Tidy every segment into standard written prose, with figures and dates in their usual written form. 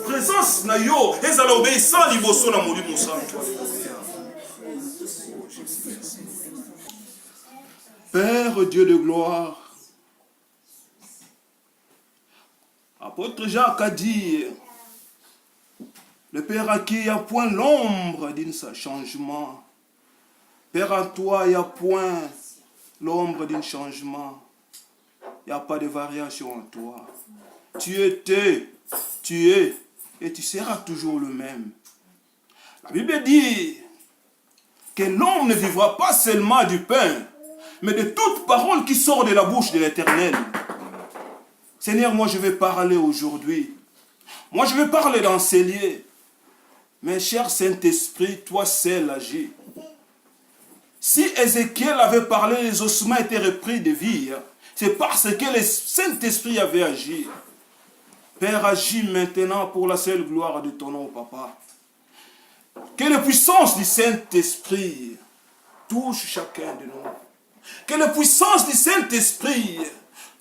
Présence na yo, ezala obéissant liboso na molimo santo. Père Dieu de gloire, apôtre Jacques a dit, le Père à qui il n'y a point l'ombre d'un changement. Père à toi, il n'y a point l'ombre d'un changement. Il n'y a pas de variation en toi. Tu étais, tu es, et tu seras toujours le même. La Bible dit que l'homme ne vivra pas seulement du pain, mais de toute parole qui sort de la bouche de l'Éternel. Seigneur, moi je vais parler aujourd'hui. Moi je vais parler dans ces lieux. Mais cher Saint-Esprit, toi seul agis. Si Ézéchiel avait parlé, les ossements étaient repris de vie. C'est parce que le Saint-Esprit avait agi. Père, agis maintenant pour la seule gloire de ton nom, Papa. Que la puissance du Saint-Esprit touche chacun de nous. Que la puissance du Saint-Esprit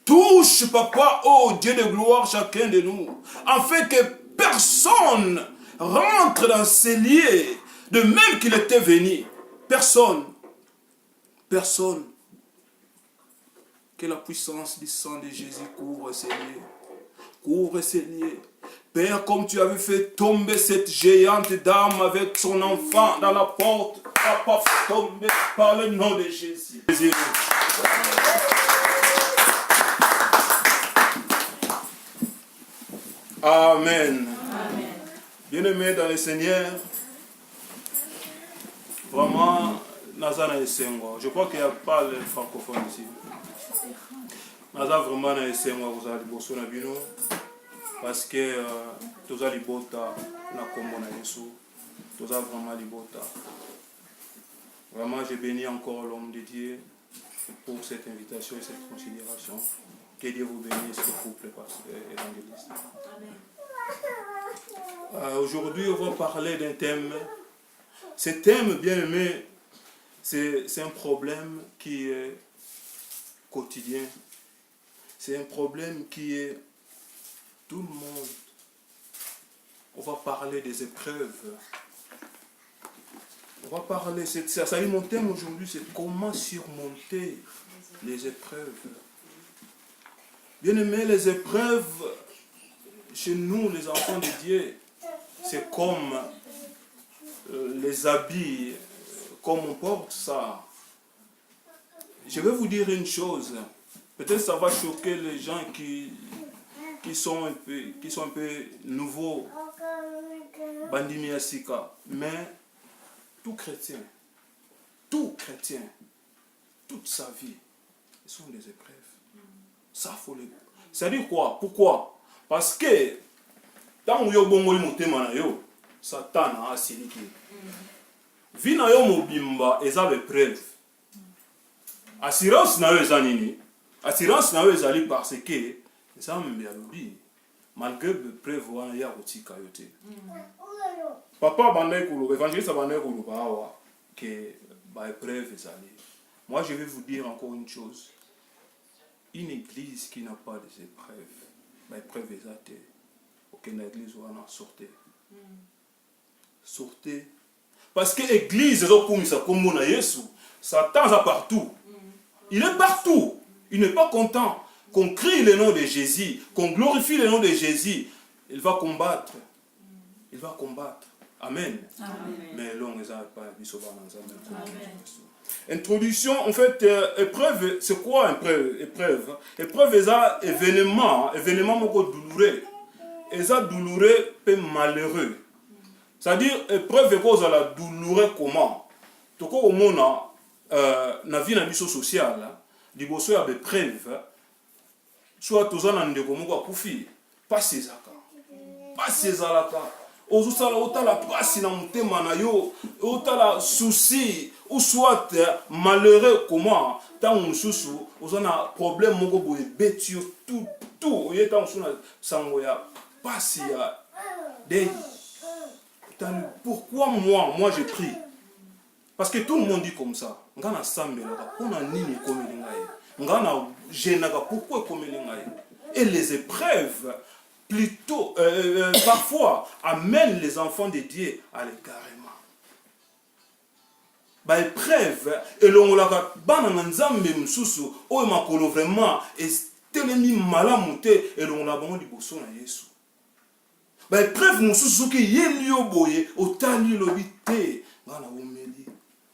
touche, Papa, oh Dieu de gloire, chacun de nous. Afin que personne rentre dans ces lieux de même qu'il était venu. Personne. Personne. Que la puissance du sang de Jésus couvre ces lieux. Couvre ces lieux. Père, comme tu avais fait tomber cette géante dame avec son enfant dans la porte, Papa, tomber par le nom de Jésus. Amen. Bien-aimés dans le Seigneur, vraiment, Nazana et Sengo. Je crois qu'il n'y a pas le francophone ici. Naza vraiment na Sengo, vous allez bosser na bino. Parce que tous les libota na kombo na Yesu, tous vraiment libota. Vraiment, je bénis encore l'homme de Dieu pour cette invitation et cette considération. Que Dieu vous bénisse, ce couple évangéliste. Aujourd'hui, on va parler d'un thème. Ce thème, bien aimé, c'est un problème qui est quotidien. C'est un problème qui est tout le monde. On va parler des épreuves. On va parler, ça y est, mon thème aujourd'hui, c'est comment surmonter les épreuves. Bien aimé, les épreuves, chez nous, les enfants de Dieu, c'est comme les habits, comme on porte ça. Je vais vous dire une chose, peut-être ça va choquer les gens qui sont un peu nouveaux, Bandimi Asika, mais tout chrétien, toute sa vie, ce sont des épreuves. Ça, faut le... C'est-à-dire quoi? Pourquoi? Parce que, tant que vous Satan a siliki. Vi na yo mobimba, eza l'épreuve. Assurance na yo eza nini? Assurance na yo ezali parce que, Nzambe alobi, malgré l'épreuve wana ya kotika yo te. Papa bandai kuluba, évangéliste bandai kuluba awa, que ba épreuve ezali. Moi je vais vous dire encore une chose. Une église qui n'a pas des épreuves, bah épreuve ezate. Aucune église wana sortez. Sortez. Parce que l'église comme Yesu, Satan est partout. Il est partout. Il n'est pas content qu'on crie le nom de Jésus, qu'on glorifie le nom de Jésus. Il va combattre. Il va combattre. Amen. Amen. Mais l'on n'est pas introduction, en fait, épreuve, c'est quoi épreuve? Épreuve, c'est événement douloureux. Et ça douloureux, peu malheureux. C'est-à-dire, épreuve cause la douloureux comment? Tout comme au monde, na vie na biso sociale, liboso ya épreuve, soit tous en ndeko moko akufi, pas ces alaka. Ozusala otala pasi na mutema na yo, otala souci ou soit malheureux comment? Tant mususu, ozana problème moko boye betio tout, oyeta musuna sango ya pasi ya dei. Pourquoi moi je prie? Parce que tout le monde dit comme ça. Ngana sambelaka, on a nini komelingaye. Ngana jenaka, pourquoi komelingaye? Et les épreuves plutôt, parfois, amène les enfants de Dieu à l'égarement. Bah épreuve, et l'on l'a bana nanzambe msusu, oyo makolo vraiment, et telemi malamute, et l'on l'a bon liboso na Yesu. Bah épreuve msusu ki yeli oboye, otali lobite, bana umeli,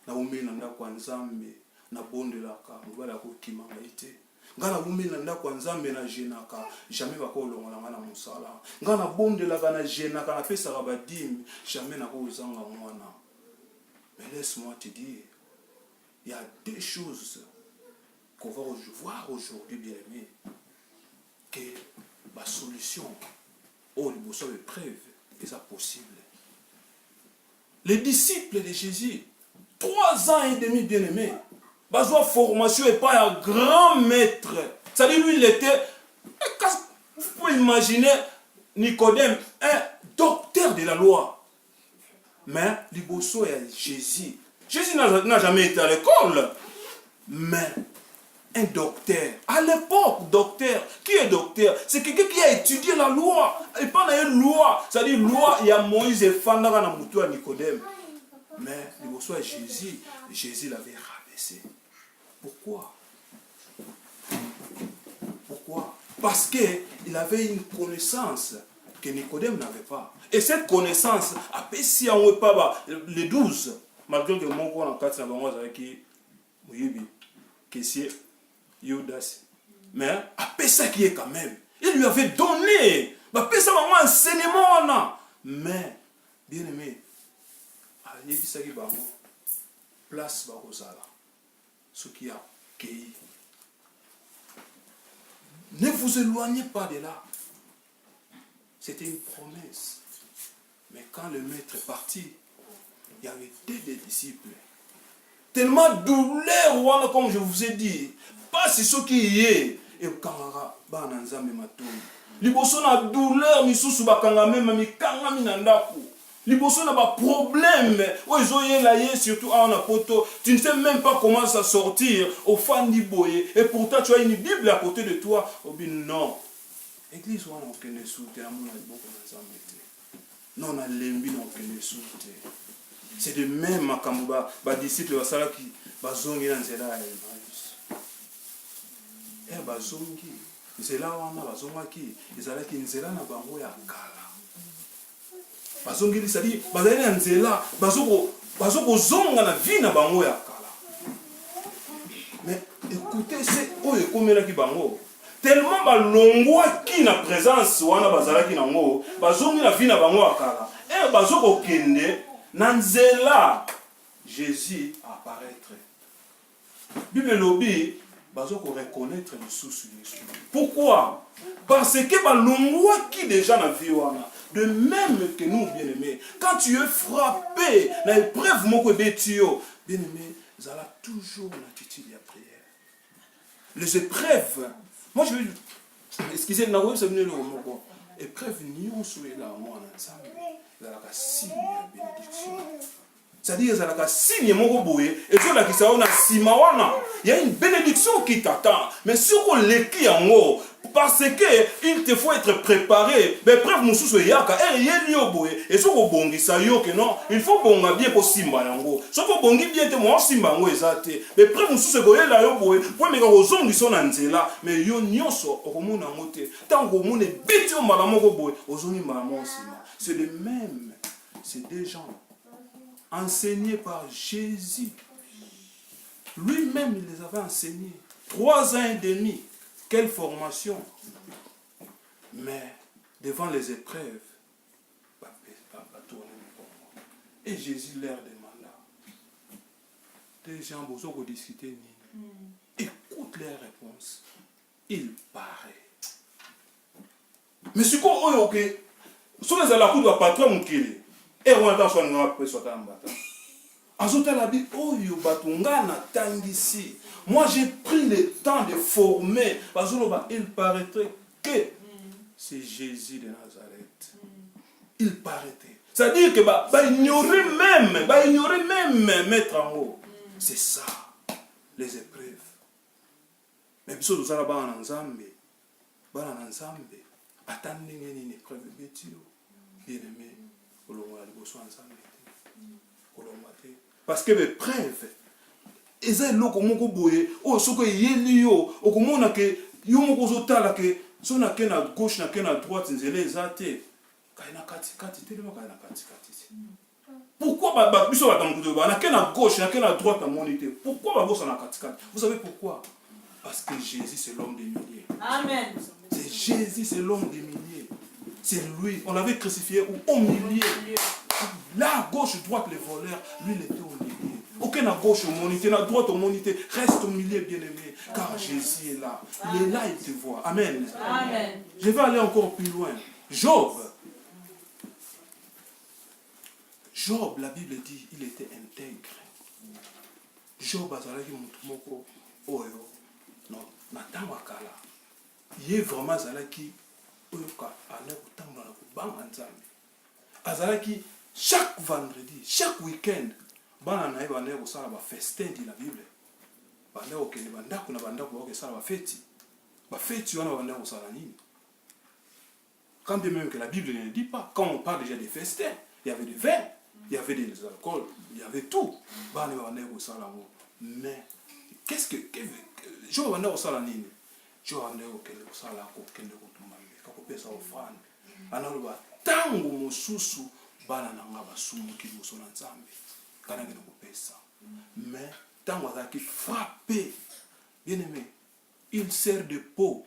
na umeli nanda kwa nzambe, na bonde laka, mbala kokimanga ite. Ngana umeli nanda kwa nzambe na jenaka, jamais bako longola na musala. Ngana bonde laka na jenaka, na pesa rabadim, jamais na ko uzanga mwana. Mais laisse-moi te dire, il y a des choses qu'on va voir aujourd'hui, bien aimé, que la solution, oh, les besoins de preuve, est possible. Les disciples de Jésus, 3 ans et demi, bien aimé, besoin de formation et pas un grand maître. C'est-à-dire, lui, il était, vous pouvez imaginer Nicodème, un docteur de la loi. Mais Liboso est Jésus. Jésus n'a jamais été à l'école. Mais un docteur. À l'époque, docteur. Qui est docteur? C'est quelqu'un qui a étudié la loi. Et pas une loi. C'est-à-dire, loi, il y a Moïse et Fandara dans Moutou à Nicodème. Mais Liboso est Jésus. Jésus l'avait rabaissé. Pourquoi? Pourquoi? Parce qu'il avait une connaissance que Nicodème n'avait pas. Et cette connaissance, après si on ne pas les 12, malgré que mon corps en 4 ans, avec oui, caissier, Yodas. Mais après ça qui est quand même, il lui avait donné, après ça, un enseignement. Mais, bien aimé, il dit ça qui va place Barosala, ce qui a cueilli. Ne vous éloignez pas de là. C'était une promesse. Mais quand le maître est parti, il y avait des disciples. Tellement douleur, comme je vous ai dit. Pas si ce qui y est. Et quand on a un matou. Liboso na douleur, misusu bakanga même mi kanga minandaku. Liboso na ba problème. Ozo yela ye surtout en poto. Tu ne sais même pas comment ça sortir au fandi boye. Et pourtant tu as une Bible à côté de toi. Obi non. Église wana okende soute amona liboko na nzambe te. Non na lembi na okende soute. C'est de même makambo ba disciple basala ki bazongi na nzela ya Emmaüs. Bazongi nzela wana bazongaki ezalaki nzela na bango ya kala. Bazongi lisali bazali na nzela bazoko zonga na vie na bango ya kala. Mais écoutez, c'est oyo komelaki bango. Tellement balongwa ki na présence wana bazalaki nango bazongi na vie na bango akala et bazoko kende na nzela Jésus apparaître. Bible lobi bazoko reconnaître le sous Jésus. Pourquoi? Parce que balongwa ki déjà na vie wana. De même que nous, bien-aimés, quand tu es frappé na épreuve moko betio, bien-aimé, zala toujours l'attitude de la prière. Les épreuves. Moi, je vais. Excusez moi c'est venu le mot. Épreuve nyonso est là, moi, ensemble. Il y a la signe de bénédiction. C'est-à-dire, il y a la signe de boye. Et sur la question, on a simawana. Il y a une bénédiction qui t'attend. Mais si on l'écrit en haut, parce qu'il te faut être préparé. Mais preuve, nous sommes yaka. Et il y a lieu boye. Et si on bongi ça yo que non, il faut bonga bien pour simba yango. Si on bongi bien te moi simba yango ezate. Mais preuve, nous sommes boye là yo boye. Pour me gars zongi son anzela. Mais yo nyonso okomona ngote. Tant que mon est bitio malamoko boye. Ozongi malamo sima. C'est le même. C'est des gens enseignés par Jésus. Lui-même, il les avait enseignés. 3 ans et demi. Quelle formation. Mais devant les épreuves, et Jésus leur demanda. Des gens, vous avez discuté. Écoute les réponses. Il paraît. Mais c'est quoi, ok? Sur les alakou doit pas trop m'kili. Et on attend son nom après soit en bataille. Azota la Bible, oh yo batunga na tangisi. Moi j'ai pris le temps de former. Parce que il paraîtrait que c'est Jésus de Nazareth. Il paraîtrait. C'est-à-dire que bah ignorer même mettre en haut. C'est ça les épreuves. Mais biso nous allons ba na Nzambe. Ba na Nzambe. Attendez une épreuve de bêtise. Bien-aimé, parce que l'épreuve, eza eloko moko boye oyo soko eyeli yo okomona ke yo moko ozotala ke so nake na gauche nake na droite nzela eza te kai na katikati telema kai na katikati te. Pourquoi biso batamukuto nake na gauche nake na droite namoni te? Pourquoi babosa na katikati? Vous savez pourquoi? Parce que Jésus c'est l'homme des milliers. Amen. C'est Jésus, c'est l'homme des milliers. C'est lui. On l'avait crucifié au milieu. Là, gauche, droite, les voleurs. Lui, il était au milieu. Aucun à gauche au monité, à droite au monité. Reste au milieu, bien-aimé. Car Jésus est là. Il est là, il te voit. Amen. Amen. Je vais aller encore plus loin. Job. Job, la Bible dit, il était intègre. Job a zalaki mutumoko oyo. Non, Nathan Wakala. Il est vraiment zalaki oyoka ala kutamba na kubanga nzambe. Azalaki chaque vendredi, chaque week-end, bana na eba na kosala ba festin di la Bible. Bana okende bandako na bandako okesala ba feti. Ba feti wana bana kosala nini? Quand bien même que la Bible ne le dit pas, quand on parle déjà des festins, il y avait du vin, il y avait des alcools, il y avait tout. Bana bana kosala ngo. Mais qu'est-ce que je vais bana kosala nini? Je vais bana kosala ko kende ko tumambe, ko pesa offrande. Analoba tango mosusu bana nanga basumuki liboso na Nzambe kana ngene kopesa. Mais tango azaki frappé, bien aimé, il sert de peau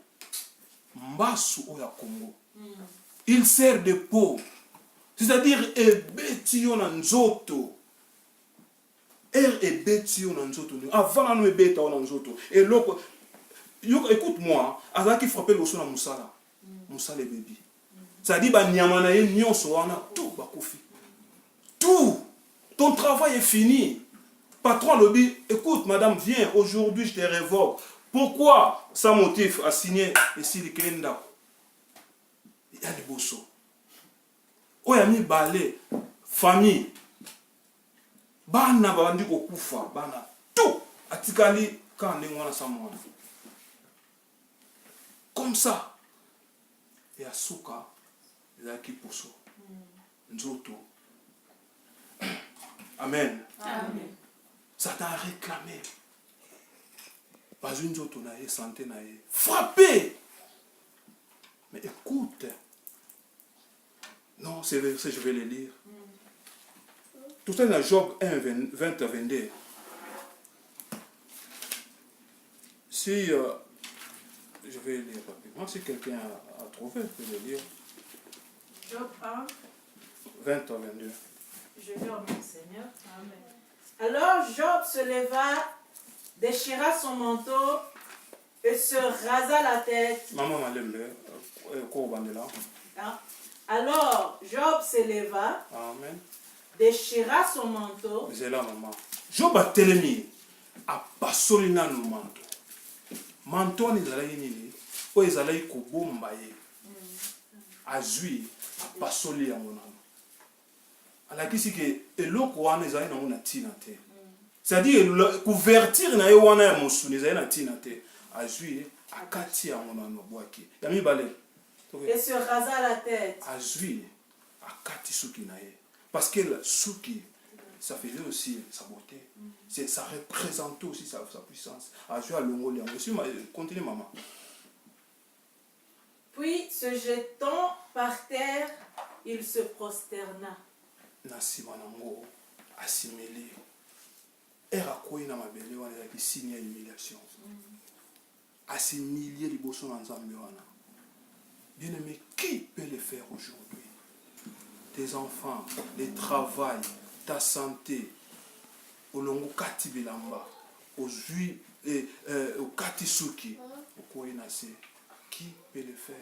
mbasu oya Congo. Il sert de peau, c'est-à-dire ebeti yo na nzoto. Ebeti yo na nzoto. Avant na ebeta yo na nzoto. Et loko écoute-moi, azaki frappé liboso na musala. Musala bébé. C'est-à-dire, tout, tout. Ton travail est fini. Patron lobby, écoute, madame, viens, aujourd'hui je te révoque. Pourquoi? Sans motif à signer ici le Kenda. Il y a des bossos. Oh, il y a mis balai, famille. Bana bandi kokufa, bana tout. Atikali quand on est sans moi. Comme ça. Et à Souka. Qui pousse nzoto. Amen. Amen. Satan a réclamé. Pas une nzoto nae santé nae frappé. Mais écoute. Non, c'est vrai, je vais le lire. Tout ça dans Job 1, 20 à 22. Si je vais lire rapidement, si quelqu'un a trouvé, je vais le lire. Job 1, 20 à 22. Je vais au mon Seigneur. Amen. Alors Job se leva, déchira son manteau et se rasa la tête. Maman m'a levé. Alors Job se leva, Amen. Déchira son manteau. C'est là, maman. Job a télé a passé le manteau. Manteau ni zala yini o ezala ikobomba ye. Azui a passé le yango na. Ala kisi ke eloko wana ezala na mona tina te. C'est-à-dire couverture na ye wana ya mosuni ezala na tina te. Azui akati yango na boaki. Ya mi balé. Et se rasa la tête. Azui akati suki na ye. Parce que le suki, ça faisait aussi sa beauté. Ça représentait aussi sa puissance. Azui a le mot liang. Continue, maman. Puis, se jetant par terre, il se prosterna. Nasima nango assimilé. Era koi na mabele wana ya signe humiliation. Assimilé liboso na Nzambe wana. Bien-aimé, qui peut le faire aujourd'hui? Tes enfants, le travail, ta santé, au longo kati bilamba, au jui, au kati suki, au koinase, qui peut le faire?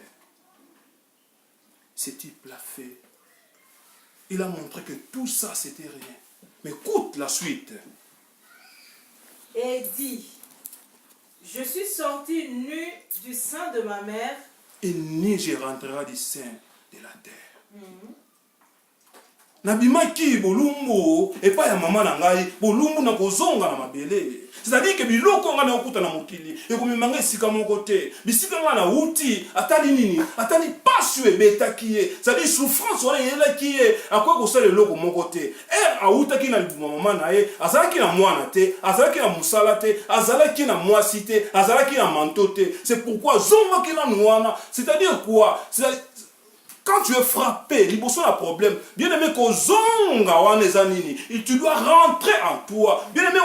Ce type l'a fait. Il a montré que tout ça c'était rien. Mais écoute la suite. Et dit, je suis sorti nu du sein de ma mère. Et ni je rentrerai du sein de la terre. Nabimaki bolumbu epa ya mama na ngai bolumbu na kozonga na mabele. C'est-à-dire que biloko nga na okuta na mokili ekomimanga esika moko te. Bisika nga na uti atali nini? Atali pasu ebetaki ye. C'est-à-dire souffrance wana yelaki ye akwa kosala eloko moko te. Autaki na libuma mama na ye, azalaki na mwana te, azalaki na musala te, azalaki na mwasi te, azalaki na manto te. C'est pourquoi zongaki na nuana. C'est-à-dire quoi? Quand tu es frappé, il y a un problème. Bien aimé, tu dois rentrer en toi. Bien aimé,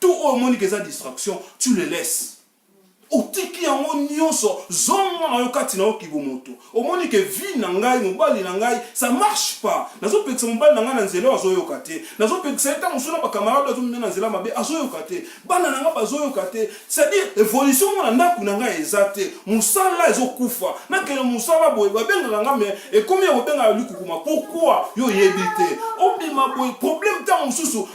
tout au monde qui est distraction, tu le laisses. Otiki yango nyonso zonga na yokati na okibomoto omoni ke vie na ngai mobali na ngai ça marche pas nazo pekisa mobali na ngai na nzela azoyoka te nazo pekisa eta musuna ba camarade azo mena nzela mabe azoyoka te bana na ngai bazoyoka te c'est-à-dire évolution na ndaku na ngai ezate musala ezokufa na kele musala boye babenga nga me et combien obenga likukuma pourquoi yo yebite obima boye problème ta mususu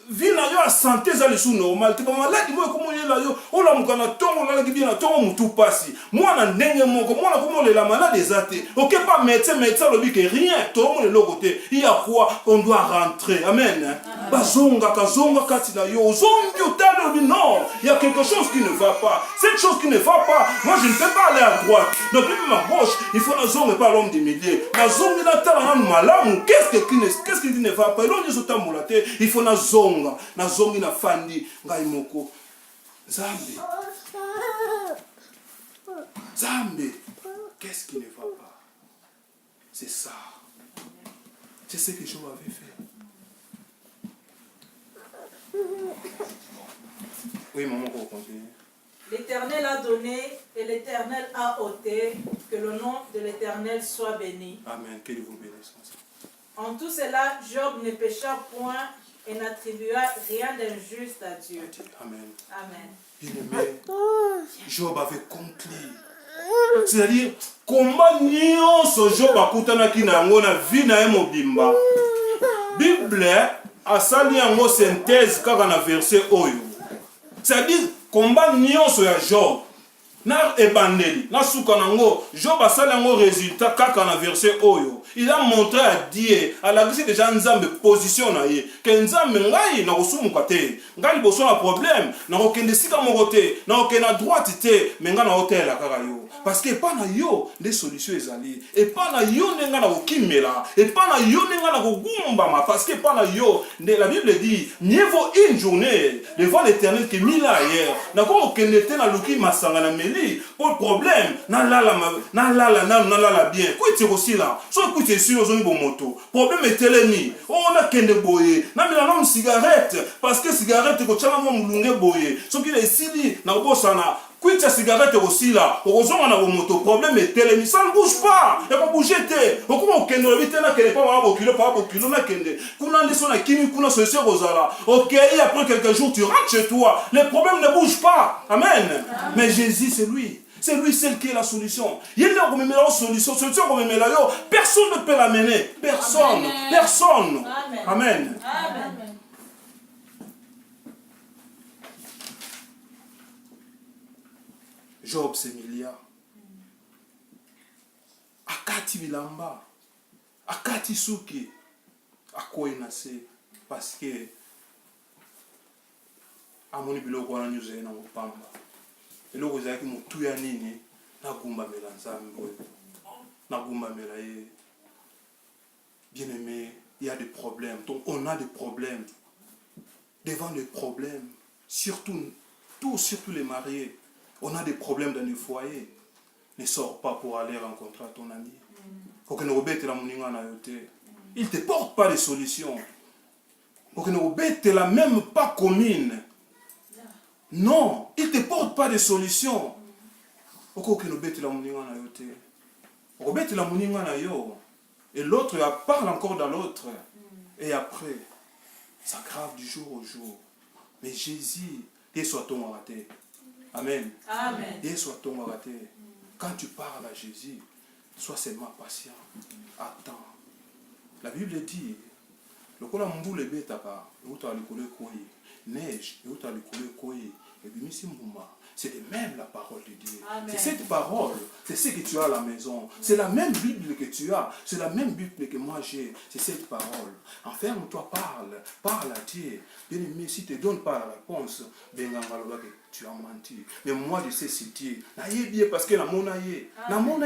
vie na yo a santé za lesu normal te ba maladi mo ko moyela yo ola mukana tongo la gibi na tongo mutu pasi mwana ndenge moko mwana ko molela malade ezate OK pas médecin lobi que rien to mo le lokote il y a quoi on doit rentrer amen bazonga kazonga kati na yo zongi utalo bi non il y a quelque chose qui ne va pas cette chose qui ne va pas moi je ne peux pas aller à droite donc même ma gauche il faut na zonga pas l'homme des milliers na zongi na tala na malamu qu'est-ce qui ne va pas l'on est autant il faut na zonga na zongi na fandi ngai moko Zambe. Zambe. Qu'est-ce qui ne va pas? C'est ça. C'est ce que Job avait fait. Oui, maman, on va continuer. L'Éternel a donné et l'Éternel a ôté. Que le nom de l'Éternel soit béni. Amen. Que Dieu vous bénisse. En tout cela, Job ne pécha point et n'attribua rien d'injuste à Dieu. Amen. Amen. Bien-aimé, Job avait conclu. C'est-à-dire, comment nyonso Job akutanaki na yango na vie na ye mobimba. Bible asali yango synthèse kaka na verset oyo. C'est-à-dire, combat nyonso ya Job na ebandeli na suka nango Job asali yango résultat kaka na verset oyo. Il a montré à Dieu, à la grâce déjà nzambe position na ye, que nzambe ngai na kosumuka te, ngai liboso na problème, na kokende sika moko te, na kokende na droite te, mais ngai na hôtel kaka yo. Parce que pas na yo des solutions ezali, et pas na yo nenga na kokimela, et pas na yo nenga na kogumbama, parce que pas na yo, la Bible dit, mieux vaut une journée devant l'Éternel que 1000 ans ailleurs. Na kokende te na luki masanga na meli, pour problème, na lala bien. Quoi tu aussi là? C'est sûr aux moto. Problème est telemi. On a kende boye. Na mi na cigarette parce que cigarette ko chama mo mulunge boye. So ki le sili na bosana. Kuita cigarette aussi là. Ozonga na moto. Problème est telemi. Ça ne bouge pas. Il pas bouger te. Okuma kende le bitena kele pas ba kilo na kende. Kuna ndeso na kimi kuna solution rozala. OK, et après quelques jours tu rentres chez toi. Les problèmes ne bougent pas. Amen. Mais Jésus c'est lui. C'est lui seul qui est la solution. Il y a une solution. Personne ne peut l'amener. Personne. Amen. Personne. Amen. Amen. Amen. Job s'humilia. Akati bilamba. Akati suki. Akoinase. Parce que amoni biloko wana nyuze na mopamba. Et là, vous avez dit que tu as dit bien aimé, il y a des problèmes. Donc, on a des problèmes. Devant les problèmes, surtout les mariés, on a des problèmes dans les foyers. Ne sors pas pour aller rencontrer ton ami. Il ne te porte pas de solution. Il ne la même pas commune. Non, il ne te porte pas de solution. Et l'autre parle encore dans l'autre. Et après, ça grave du jour au jour. Mais Jésus, il soit ton raté. Amen. Amen. Il soit ton raté. Quand tu parles à Jésus, sois seulement patient. Attends. La Bible dit, le kola mboule betaka, uta alikole koi, neige, uta alikole koi. C'est de même la parole de Dieu. Amen. C'est cette parole, c'est ce que tu as à la maison. C'est la même Bible que tu as. C'est la même Bible que moi j'ai. C'est cette parole. Enferme-toi, parle à Dieu. Bien-aimé, si tu ne te donnes pas la réponse, tu as menti. Mais moi, je sais c'est Dieu. Parce que la mon